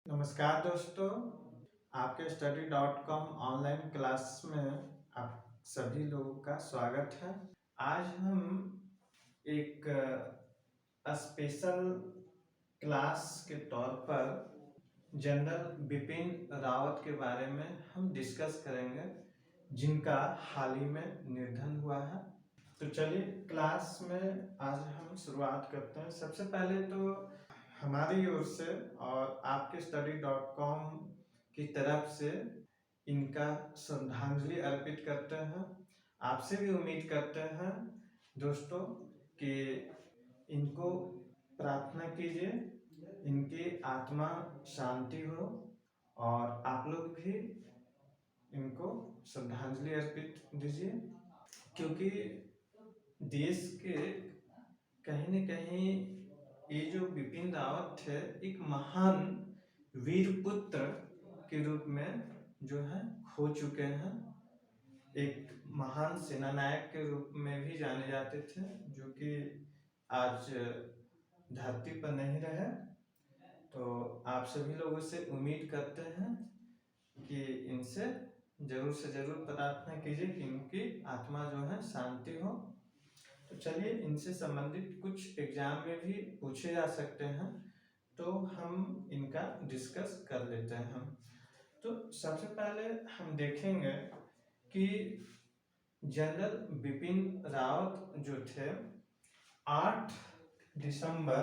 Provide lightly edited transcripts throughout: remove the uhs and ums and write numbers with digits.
नमस्कार दोस्तों, आपके study.com ऑनलाइन क्लास में आप सभी लोगों का स्वागत है। आज हम एक स्पेशल क्लास के तौर पर जनरल बिपिन रावत के बारे में हम डिस्कस करेंगे, जिनका हाल ही में निधन हुआ है। तो चलिए क्लास में आज हम शुरुआत करते हैं। सबसे पहले तो हमारी ओर से और आपके study.com की तरफ से इनका श्रद्धांजलि अर्पित करते हैं। आपसे भी उम्मीद करते हैं दोस्तों कि इनको प्रार्थना कीजिए, इनकी आत्मा शांति हो और आप लोग भी इनको श्रद्धांजलि अर्पित दीजिए, क्योंकि देश के कहीं न कहीं ये जो बिपिन रावत थे एक महान वीर पुत्र के रूप में जो है खो चुके हैं। एक महान सेनानायक के रूप में भी जाने जाते थे, जो कि आज धरती पर नहीं रहे। तो आप सभी लोगों से उम्मीद करते हैं कि इनसे जरूर से जरूर प्रार्थना कीजिए कि इनकी आत्मा जो है शांति हो। तो चलिए इनसे संबंधित कुछ एग्जाम में भी पूछे जा सकते हैं, तो हम इनका डिस्कस कर लेते हैं हम। तो सबसे पहले हम देखेंगे कि जनरल बिपिन रावत जो थे 8 दिसंबर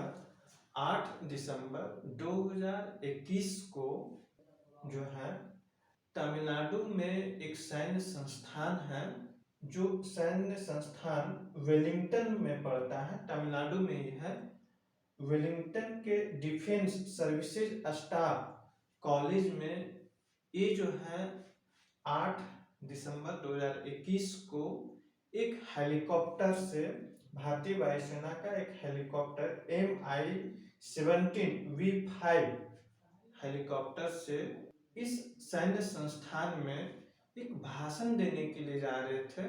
2021 को जो है तमिलनाडु में एक सैन्य संस्थान है, जो सैन्य संस्थान वेलिंगटन में पड़ता है, तमिलनाडु में ही है। वेलिंगटन के डिफेंस सर्विसेज स्टाफ कॉलेज में ये जो है 8 दिसंबर 2021 को एक हेलीकॉप्टर से, भारतीय वायुसेना का एक हेलीकॉप्टर MI-17V5 हेलीकॉप्टर से इस सैन्य संस्थान में एक भाषण देने के लिए जा रहे थे,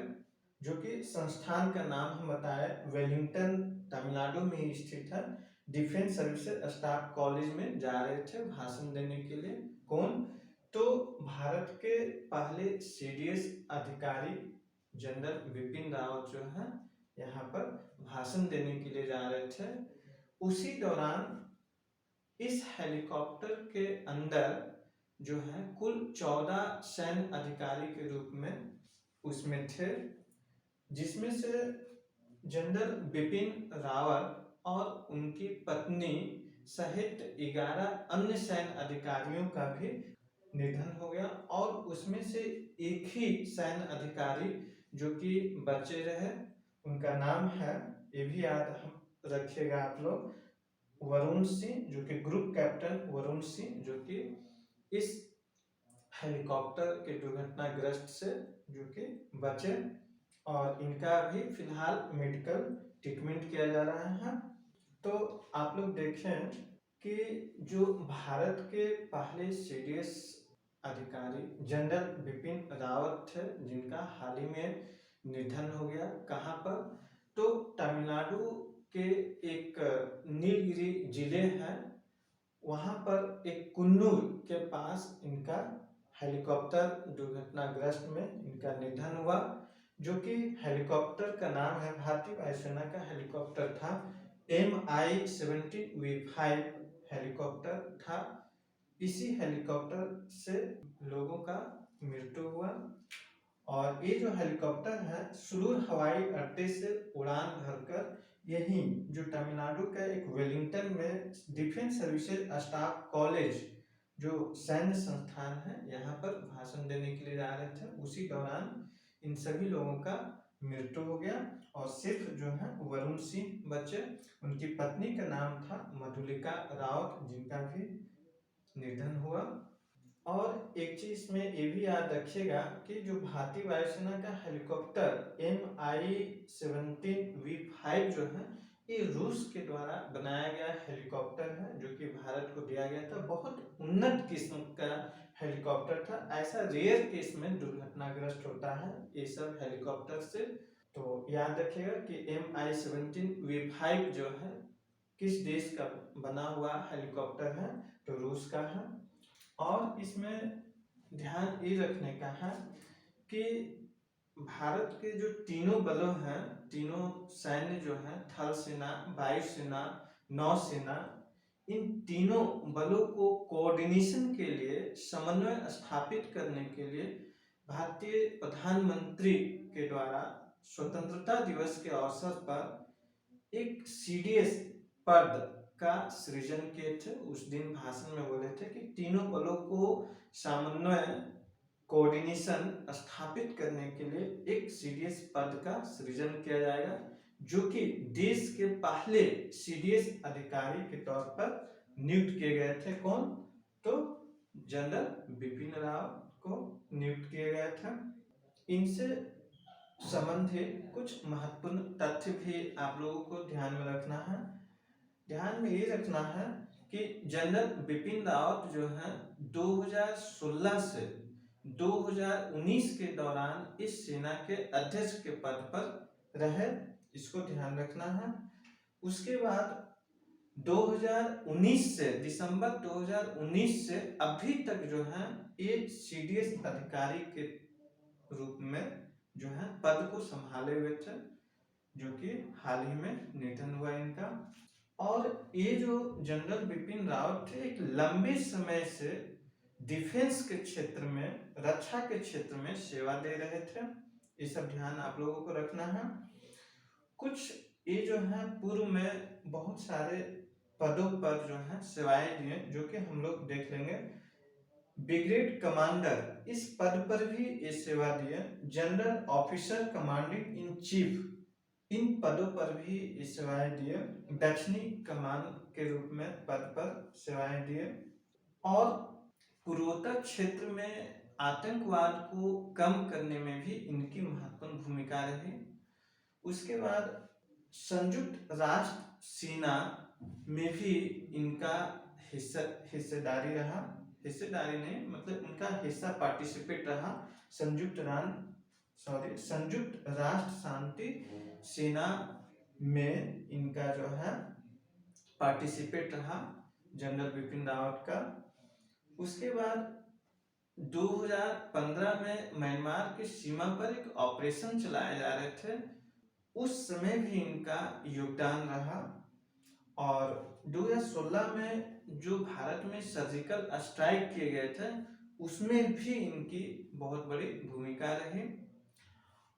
जो कि संस्थान का नाम हम बताए वेलिंगटन तमिलनाडु में ही स्थित है। डिफेंस सर्विसेज स्टाफ कॉलेज में जा रहे थे भाषण देने के लिए। कौन? तो भारत के पहले CDS अधिकारी जनरल बिपिन रावत जो है यहाँ पर भाषण देने के लिए जा रहे थे। उसी दौरान इस हेलीकॉप्टर के अंदर जो है कुल 14 सैन्य अधिकारी के रूप में उसमें थे, जिसमें से जनरल बिपिन रावत और उनकी पत्नी सहित 11 अन्य सैन्य अधिकारियों का भी निधन हो गया। और उसमें से एक ही सैन्य अधिकारी जो कि बचे रहे, उनका नाम है, ये भी याद रखिएगा आप लोग, वरुण सिंह, जो कि ग्रुप कैप्टन वरुण सिंह, जो कि इस हेलीकॉप्टर के दुर्घटनाग्रस्त से जो कि बचे, और इनका भी फिलहाल मेडिकल ट्रीटमेंट किया जा रहा है। तो आप लोग देखें कि जो भारत के पहले CDS अधिकारी जनरल बिपिन रावत थे, जिनका हाल ही में निधन हो गया। कहाँ पर? तो तमिलनाडु के एक नीलगिरी जिले है, वहां पर एक कुन्नूर के पास इनका हेलीकॉप्टर दुर्घटनाग्रस्त में इनका निधन हुआ, जो कि हेलीकॉप्टर का नाम है, भारतीय वायुसेना का हेलीकॉप्टर था, MI-17V5 हेलीकॉप्टर था। इसी हेलीकॉप्टर से लोगों का मृत्यु हुआ। और ये जो हेलीकॉप्टर है सुलूर हवाई अड्डे से उड़ान भरकर यही जो तमिलनाडु का एक वेलिंगटन में डिफेंस सर्विसेज स्टाफ कॉलेज जो सैन्य संस्थान है, यहाँ पर भाषण देने के लिए जा रहे थे। उसी दौरान इन सभी लोगों का मृत्यु हो गया और सिर्फ जो है वरुण सिंह बचे। उनकी पत्नी का नाम था मधुलिका रावत, जिनका भी निधन हुआ। और एक चीज में ये भी याद रखिएगा कि जो भारतीय वायुसेना का हेलीकॉप्टर MI-17V5 जो है, ये रूस के द्वारा बनाया गया हेलीकॉप्टर है, जो कि भारत को दिया गया था। बहुत उन्नत किस्म का हेलीकॉप्टर था। ऐसा रेयर केस में दुर्घटनाग्रस्त होता है ये सब हेलीकॉप्टर से। तो याद रखिएगा कि MI-17V5 जो है किस देश का बना हुआ हेलीकॉप्टर है? तो रूस का है। और इसमें ध्यान ये रखने का है कि भारत के जो तीनों बलों हैं, तीनों सैन्य जो हैं, थल सेना, वायु सेना, नौसेना, इन तीनों बलों को कोऑर्डिनेशन के लिए, समन्वय स्थापित करने के लिए भारतीय प्रधानमंत्री के द्वारा स्वतंत्रता दिवस के अवसर पर एक सीडीएस पद का सृजन किए थे। उस दिन भाषण में बोले थे कि तीनों बलों को समन्वय, कोऑर्डिनेशन स्थापित करने के लिए एक सीडीएस पद का सृजन किया जाएगा, जो कि देश के पहले सीडीएस अधिकारी के तौर पर नियुक्त किए गए थे। कौन? तो जनरल बिपिन रावत को नियुक्त किया गया था। इनसे संबंधित कुछ महत्वपूर्ण तथ्य भी आप लोगों को ध्यान में रखना है। ध्यान में ये रखना है कि जनरल बिपिन रावत जो है 2016 से 2019 के दौरान इस सेना के अध्यक्ष के पद पर रहे, इसको ध्यान रखना है। उसके बाद 2019 से, दिसंबर 2019 से अभी तक जो है ये सीडीएस अधिकारी के रूप में जो है पद को संभाले हुए थे, जो कि हाल ही में निधन हुआ इनका। और ये जो जनरल बिपिन रावत थे, एक लंबे समय से डिफेंस के क्षेत्र में, रक्षा के क्षेत्र में सेवा दे रहे थे। ये सब ध्यान आप लोगों को रखना है। कुछ ये जो है पूर्व में बहुत सारे पदों पर जो है सेवाएं दिए, जो कि हम लोग देख लेंगे। ब्रिगेड कमांडर, इस पद पर भी ये सेवा दिए। General officer commanding in chief, इन पदों पर भी ये सेवाएं दिए। दक्षिणी कमान के रूप में पद पर सेवाएं दिए। और पूर्वोत्तर क्षेत्र में आतंकवाद को कम करने में भी इनकी महत्वपूर्ण भूमिका रही। उसके बाद संयुक्त राष्ट्र सेना में भी इनका हिस्सेदारी रहा, हिस्सेदारी नहीं मतलब इनका हिस्सा, पार्टिसिपेट रहा। संयुक्त राष्ट्र शांति सेना में इनका जो है पार्टिसिपेट रहा जनरल बिपिन रावत का। उसके बाद 2015 में म्यांमार की सीमा पर एक ऑपरेशन चलाए जा रहे थे, उस समय भी इनका योगदान रहा। और 2016 में जो भारत में सर्जिकल स्ट्राइक किए गए थे, उसमें भी इनकी बहुत बड़ी भूमिका रही।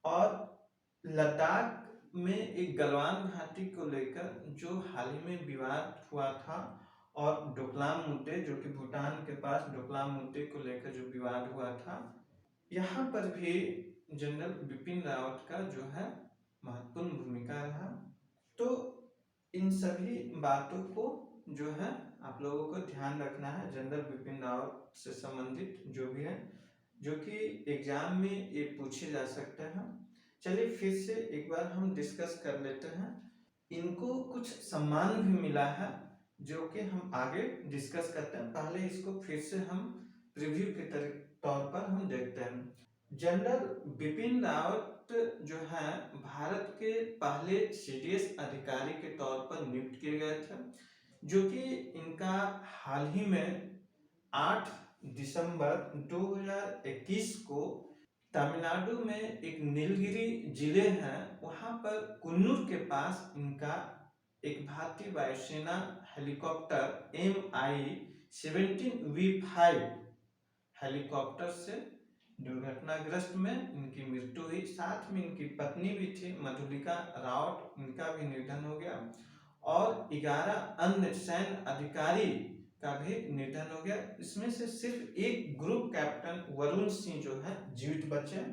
और लद्दाख में एक गलवान घाटी को लेकर जो हाल ही में विवाद हुआ था, और डोकलाम मुद्दे, जो कि भूटान के पास डोकलाम मुद्दे को लेकर जो विवाद हुआ था, यहाँ पर भी जनरल बिपिन रावत का जो है महत्वपूर्ण भूमिका रहा। तो इन सभी बातों को जो है आप लोगों को ध्यान रखना है, जनरल बिपिन रावत से संबंधित जो भी है, जो कि एग्जाम में ये पूछे जा सकते हैं। चलिए फिर से एक बार हम डिस्कस कर लेते हैं। इनको कुछ सम्मान भी मिला है, जो कि हम आगे डिस्कस करते हैं। पहले इसको फिर से हम प्रीव्यू के तौर पर हम देखते हैं। जनरल बिपिन रावत जो है भारत के पहले सीडीएस अधिकारी के तौर पर नियुक्त किए गए थे, जो कि इनका हाल ही में 8 दिसंबर 2021 को तमिलनाडु में एक नीलगिरी जिले है, वहां पर कुन्नूर के पास इनका एक भारतीय वायुसेना हेलीकॉप्टर MI-17V5 हेलीकॉप्टर से दुर्घटनाग्रस्त में इनकी मृत्यु हुई। साथ में इनकी पत्नी भी थी, मधुलिका रावत, इनका भी निधन हो गया। और 11 अन्य सैन्य अधिकारी का भी निधन हो गया। इसमें से सिर्फ एक ग्रुप कैप्टन वरुण सिंह जो है जीवित बचे।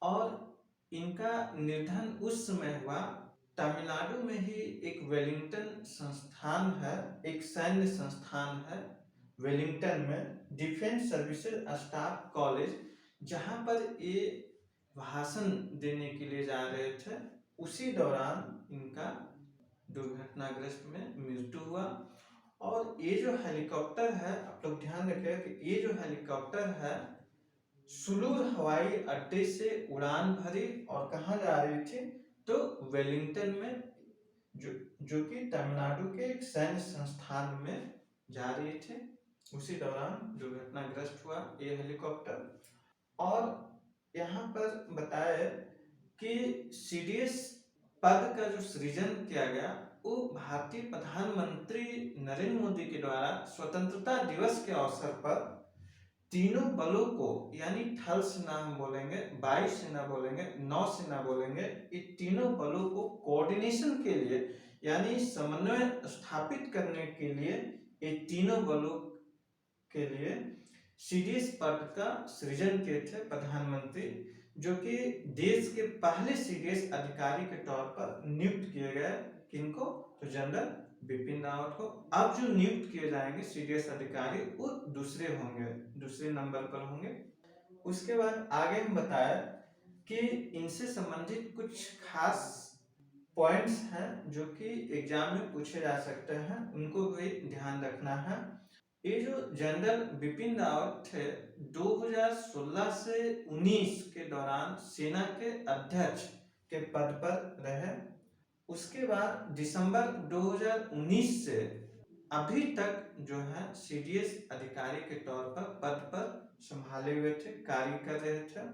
और इनका निधन उस समय हुआ, तमिलनाडु में ही एक वेलिंगटन संस्थान है, एक सैन्य संस्थान है वेलिंगटन में, डिफेंस सर्विसेज स्टाफ कॉलेज, जहां पर ये भाषण देने के लिए जा रहे थे, उसी दौरान इनका दुर्घटनाग्रस्त में मृत्यु हुआ। और ये जो हेलीकॉप्टर है, आप लोग ध्यान रखिएगा कि ये जो हेलीकॉप्टर है सुलूर हवाई अड्डे से उड़ान भरी और कहाँ जा रही थी, तो वेलिंगटन में, जो कि तमिलनाडु के एक सैन्य संस्थान में जा रही थी। उसी दौरान दुर्घटनाग्रस्त हुआ ये हेलीकॉप्टर। और यहाँ पर बताया कि सीडीएस पद का जो सृजन किया गया वो भारतीय प्रधानमंत्री नरेंद्र मोदी के द्वारा स्वतंत्रता दिवस के अवसर पर तीनों बलों को, यानी थल सेना हम बोलेंगे, वायु सेना बोलेंगे, नौसेना बोलेंगे, ये तीनों बलों को कोऑर्डिनेशन के लिए यानी समन्वय स्थापित करने के लिए ये तीनों बलों के लिए सीडीएस पद का सृजन किए थे प्रधानमंत्री, जो कि देश के पहले सीडीएस अधिकारी के तौर पर नियुक्त किए गए। किनको? तो जनरल बिपिन रावत को। अब जो नियुक्त किए जाएंगे सीडीएस अधिकारी वो दूसरे होंगे, दूसरे नंबर पर होंगे। उसके बाद आगे हम बताया कि इनसे संबंधित कुछ खास पॉइंट्स हैं जो कि एग्जाम में पूछे जा सकते हैं, उनको भी ध्यान रखना है। ये जो जनरल बिपिन रावत थे 2016 से 19 के दौरान सेना के अध्यक्ष के पद पर रहे। उसके बाद दिसंबर 2019 से अभी तक जो है सीडीएस अधिकारी के तौर पर पद पर संभाले हुए थे, कार्य कर रहे थे,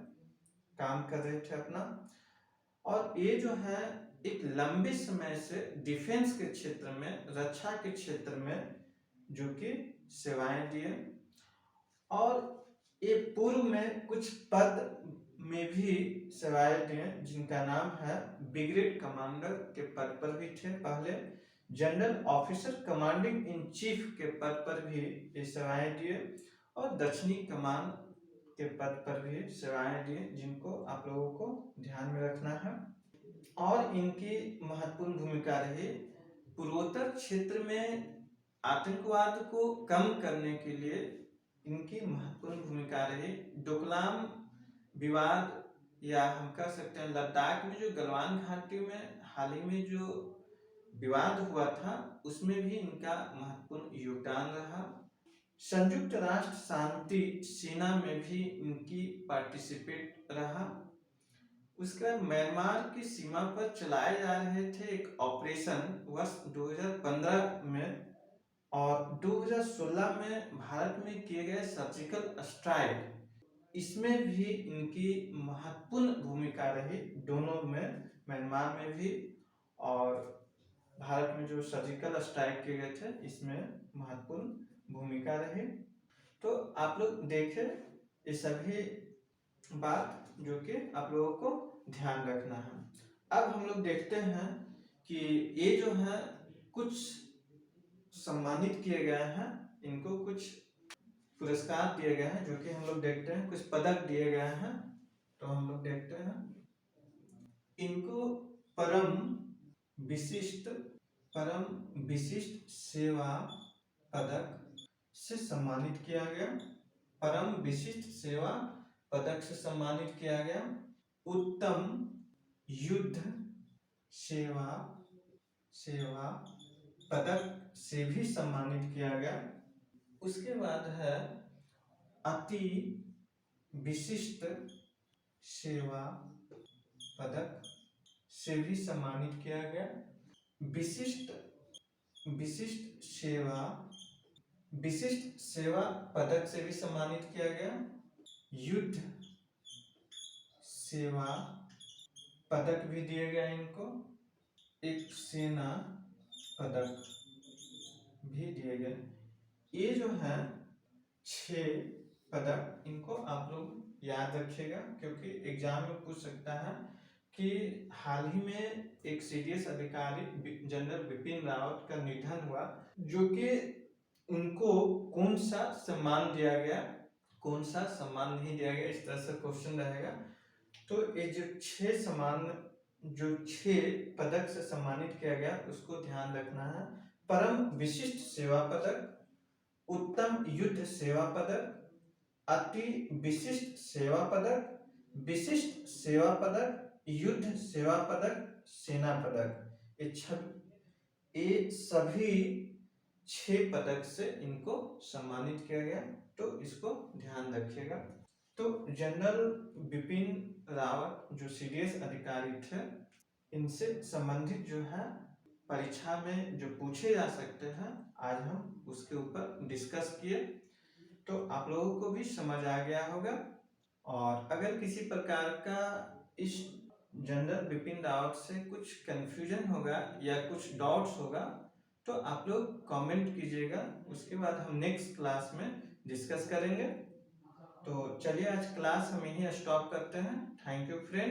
काम कर रहे थे अपना। और ये जो है एक लंबे समय से डिफेंस के क्षेत्र में, रक्षा के क्षेत्र में जो कि सेवाएं दिए। और ये पूर्व में कुछ पद में भी सेवाएं दिए जिनका नाम है ब्रिगेड कमांडर के पद पर भी थे पहले, general officer commanding in chief के पद पर भी ये सेवाएं दिए, और दक्षिणी कमान के पद पर भी सेवाएं दिए, जिनको आप लोगों को ध्यान में रखना है। और इनकी महत्वपूर्ण भूमिका रही पूर्वोत्तर क्षेत्र में आतंकवाद को कम करने के लिए। इनकी महत्वपूर्ण भूमिका रही डोकलाम विवाद, या हम कह सकते हैं लद्दाख में जो गलवान घाटी में हाल ही में जो विवाद हुआ था, उसमें भी इनका महत्वपूर्ण योगदान रहा। संयुक्त राष्ट्र शांति सेना में भी इनकी पार्टिसिपेट रहा। उसके बाद म्यांमार की सीमा पर चलाए जा रहे थे एक ऑपरेशन वर्ष 2015 में, और 2016 में भारत में किए गए सर्जिकल स्ट्राइक, इसमें भी इनकी महत्वपूर्ण भूमिका रही। दोनों में, म्यांमार में भी और भारत में जो सर्जिकल स्ट्राइक किए गए थे, इसमें महत्वपूर्ण भूमिका रही। तो आप लोग देखें ये सभी बात जो कि आप लोगों को ध्यान रखना है। अब हम लोग देखते हैं कि ये जो है कुछ सम्मानित किए गए हैं, इनको कुछ पुरस्कार दिए गए हैं जो कि हम लोग देखते हैं, कुछ पदक दिए गए हैं। तो हम लोग देखते हैं इनको परम विशिष्ट सेवा पदक से सम्मानित किया गया। परम विशिष्ट सेवा पदक से सम्मानित किया गया। उत्तम युद्ध सेवा पदक से भी सम्मानित किया गया। उसके बाद है अति विशिष्ट सेवा पदक से भी सम्मानित किया गया। विशिष्ट सेवा पदक से भी सम्मानित किया गया। युद्ध सेवा पदक भी दिए गए इनको। एक सेना पदक भी दिए गए। ये जो है 6 पदक, इनको आप लोग याद रखिएगा क्योंकि एग्जाम में पूछ सकता है कि हाल ही में एक सीडीएस अधिकारी जनरल बिपिन रावत का निधन हुआ, जो कि उनको कौन सा सम्मान दिया गया, कौन सा सम्मान नहीं दिया गया, इस तरह से क्वेश्चन रहेगा। तो ये जो 6 पदक से सम्मानित किया गया उसको ध्यान रखना है। परम विशिष्ट सेवा पदक, उत्तम युद्ध सेवा पदक, अति विशिष्ट सेवा पदक, विशिष्ट सेवा पदक, युद्ध सेवा पदक, सेना पदक, ये सभी 6 पदक से इनको सम्मानित किया गया। तो इसको ध्यान रखिएगा। तो जनरल बिपिन रावत जो सीडीएस अधिकारी थे, इनसे संबंधित जो है परीक्षा में जो पूछे जा सकते हैं, आज हम उसके ऊपर डिस्कस किए। तो आप लोगों को भी समझ आ गया होगा। और अगर किसी प्रकार का इस जनरल बिपिन रावत से कुछ कंफ्यूजन होगा या कुछ डाउट्स होगा तो आप लोग कमेंट कीजिएगा, उसके बाद हम नेक्स्ट क्लास में डिस्कस करेंगे। तो चलिए आज क्लास हम यहीं स्टॉप करते हैं। Thank you friends.